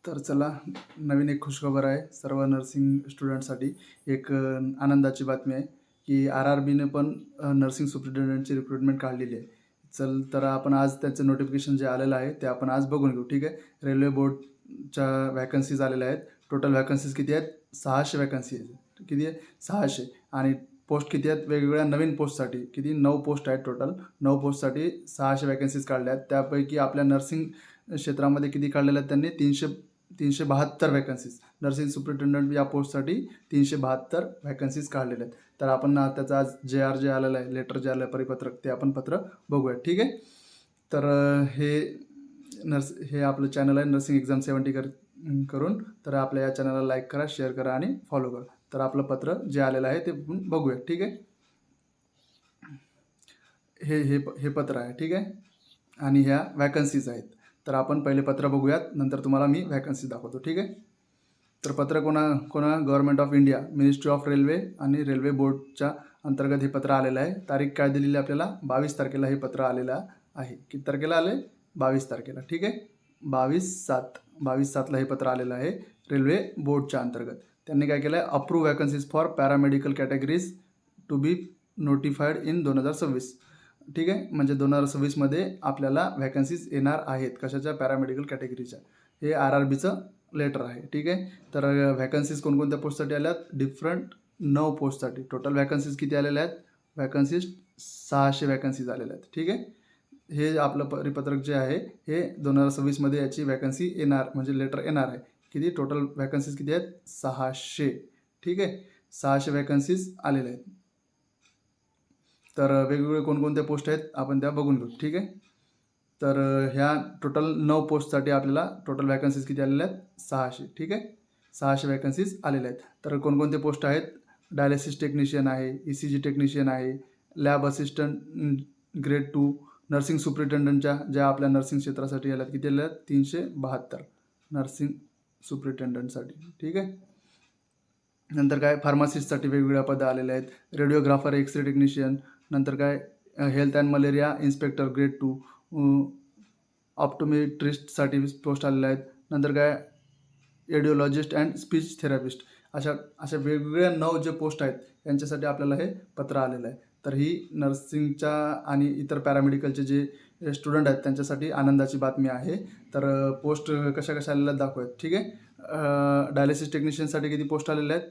तर चला, नवीन एक खुशखबर आहे सर्व नर्सिंग स्टुडंटसाठी. एक आनंदाची बातमी आहे की आर-आर-बीने पण नर्सिंग सुपरिटेंडंटची रिक्रुटमेंट काढलेली आहे. तर आपण आज त्याचं नोटिफिकेशन जे आलेलं आहे ते आपण आज बघून घेऊ. ठीक आहे. रेल्वे बोर्डच्या व्हॅकन्सीज आलेल्या आहेत. टोटल व्हॅकन्सीज किती आहेत? 600 व्हॅकन्सी आहेत. किती आहे? 600. आणि पोस्ट किती आहेत? वेगवेगळ्या नवीन पोस्टसाठी किती? 9 पोस्ट आहेत टोटल. 9 पोस्टसाठी 600 व्हॅकन्सीज काढल्या आहेत. त्यापैकी आपल्या नर्सिंग क्षेत्रामध्ये किती काढलेल्या आहेत त्यांनी? 372 व्हॅकन्सीज. नर्सिंग सुपरिटेंडंट या पोस्टसाठी 372 व्हॅकन्सीज काढलेल्या आहेत. तर आपण त्याचा आज जे आलेलं आहे, लेटर जे आलं आहे, परिपत्रक, ते आपण पत्र बघूया. ठीक आहे. तर हे आपलं चॅनल आहे नर्सिंग एक्झाम 70 करून. तर आपल्या या चॅनलला लाईक करा, शेअर करा आणि फॉलो करा. तर आपलं पत्र जे आलेलं आहे ते आपण बघूया. ठीक आहे. हे पत्र आहे. ठीक आहे. आणि ह्या व्हॅकन्सीज आहेत. तर आपण पहिले पत्र बघूयात, नंतर तुम्हाला मी व्हॅकन्सी दाखवतो. ठीक आहे. तर पत्र कोणा government of India, ministry of railway आणि रेल्वे बोर्डच्या अंतर्गत हे पत्र आलेलं आहे. तारीख काय दिलेली आपल्याला? 22 तारखेला हे पत्र आलेलं आहे. किती तारखेला आले? 22 तारखेला. ठीक आहे. 22/7 हे पत्र आलेलं आहे रेल्वे बोर्डच्या अंतर्गत. त्यांनी काय केलं आहे? Approve vacancies for paramedical categories to be notified in 2026. ठीक आहे. म्हणजे 2026मध्ये आपल्याला व्हॅकन्सीज येणार आहेत. कशाच्या? पॅरामेडिकल कॅटेगरीच्या. हे आर-आर-बीचं लेटर आहे. ठीक आहे. तर व्हॅकन्सीज कोणकोणत्या पोस्टसाठी आल्यात? डिफरंट 9 पोस्टसाठी. टोटल व्हॅकन्सीज किती आलेल्या आहेत? व्हॅकन्सीज 600 व्हॅकन्सीज आलेल्या आहेत. ठीक आहे. हे आपलं परिपत्रक जे आहे हे 2026मध्ये याची व्हॅकन्सी येणार, म्हणजे लेटर येणार आहे. किती? टोटल व्हॅकन्सीज किती आहेत? 600. ठीक आहे. 600 व्हॅकन्सीज आलेल्या आहेत. तर वेगवेगळे कोणकोणत्या पोस्ट आहेत आपण त्या बघून घेऊ. ठीक आहे. तर ह्या टोटल 9 पोस्टसाठी आपल्याला टोटल व्हॅकन्सीज किती आलेल्या आहेत? 600. ठीक आहे. 600 व्हॅकन्सीज आलेल्या आहेत. तर कोणकोणते पोस्ट आहेत? डायलिसिस टेक्निशियन आहे, ECG टेक्निशियन आहे, लॅब असिस्टंट ग्रेड 2, नर्सिंग सुपरिटेंडंटच्या ज्या आपल्या नर्सिंग क्षेत्रासाठी आल्यात किती आल्या आहेत? 372 नर्सिंग सुपरिटेंडंटसाठी. ठीक आहे. नंतर काय? फार्मासिस्टसाठी वेगवेगळ्या पदं आलेल्या आहेत. रेडिओग्राफर, एक्सरे टेक्निशियन, नंतर काय? Health and malaria inspector grade 2, ऑप्टोमेट्रिस्टसाठी पोस्ट आलेल्या आहेत. नंतर काय? Audiologist and speech therapist. अशा वेगवेगळ्या 9 जे पोस्ट आहेत यांच्यासाठी आपल्याला हे पत्र आलेलं आहे. तर ही नर्सिंगच्या आणि इतर पॅरामेडिकलचे जे स्टुडंट आहेत त्यांच्यासाठी आनंदाची बातमी आहे. तर पोस्ट कशा आलेल्या दाखवूयात. ठीक आहे. डायलिसिस टेक्निशियनसाठी किती पोस्ट आलेल्या आहेत?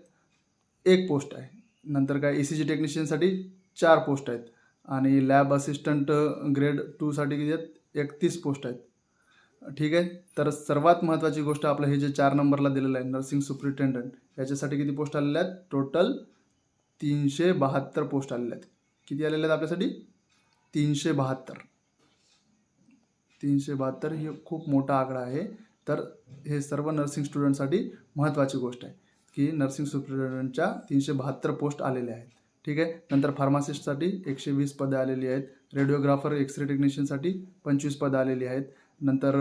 1 पोस्ट आहे. नंतर काय? ECG टेक्निशियनसाठी 4 पोस्ट आहेत. आणि लॅब असिस्टंट ग्रेड 2साठी किती आहेत? 31 पोस्ट आहेत. ठीक आहे. तर सर्वात महत्त्वाची गोष्ट, आपलं हे जे 4 नंबरला दिलेलं आहे नर्सिंग सुपरिटेंडंट, याच्यासाठी किती पोस्ट आलेल्या आहेत? टोटल 372 पोस्ट आलेल्या आहेत. किती आलेल्या आहेत आपल्यासाठी? 372. 372 ही खूप मोठा आकडा आहे. तर हे सर्व नर्सिंग स्टुडंटसाठी महत्त्वाची गोष्ट आहे की नर्सिंग सुपरिटेंडंटच्या 372 पोस्ट आलेल्या आहेत. ठीक आहे. नंतर फार्मासिस्टसाठी 120 पदं आलेली आहेत. रेडिओग्राफर, एक्सरे टेक्निशियनसाठी 25 पदं आलेली आहेत. नंतर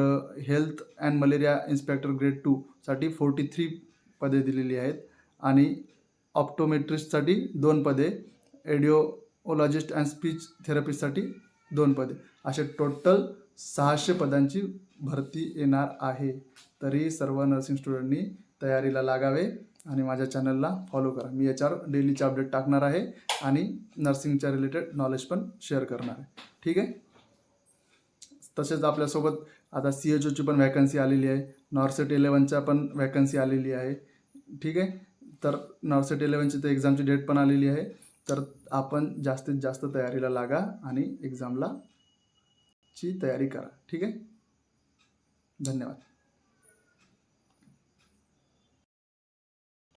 health and malaria inspector grade 2साठी 43 पदे दिलेली आहेत. आणि ऑप्टोमेट्रिस्टसाठी 2 पदे, एडिओलॉजिस्ट अँड स्पीच थेरपिस्टसाठी 2 पदे. असे टोटल 600 पदांची भरती येणार आहे. तरी सर्व नर्सिंग स्टुडंटनी तयारीला लागावे आणि माझ्या चॅनलला फॉलो करा. मी याच्यावर डेलीचे अपडेट टाकणार आहे आणि नर्सिंगच्या रिलेटेड नॉलेज पण शेअर करणार आहे. ठीक आहे. तसेच आपल्यासोबत आता CHOची पण व्हॅकन्सी आलेली आहे. नॉर्सेट 11च्या पण व्हॅकन्सी आलेली आहे. ठीक आहे. तर नॉर्सेट 11ची तर एक्झामची डेट पण आलेली आहे. तर आपण जास्तीत जास्त तयारीला लागा आणि एक्झामला ची तयारी करा. ठीक आहे. धन्यवाद.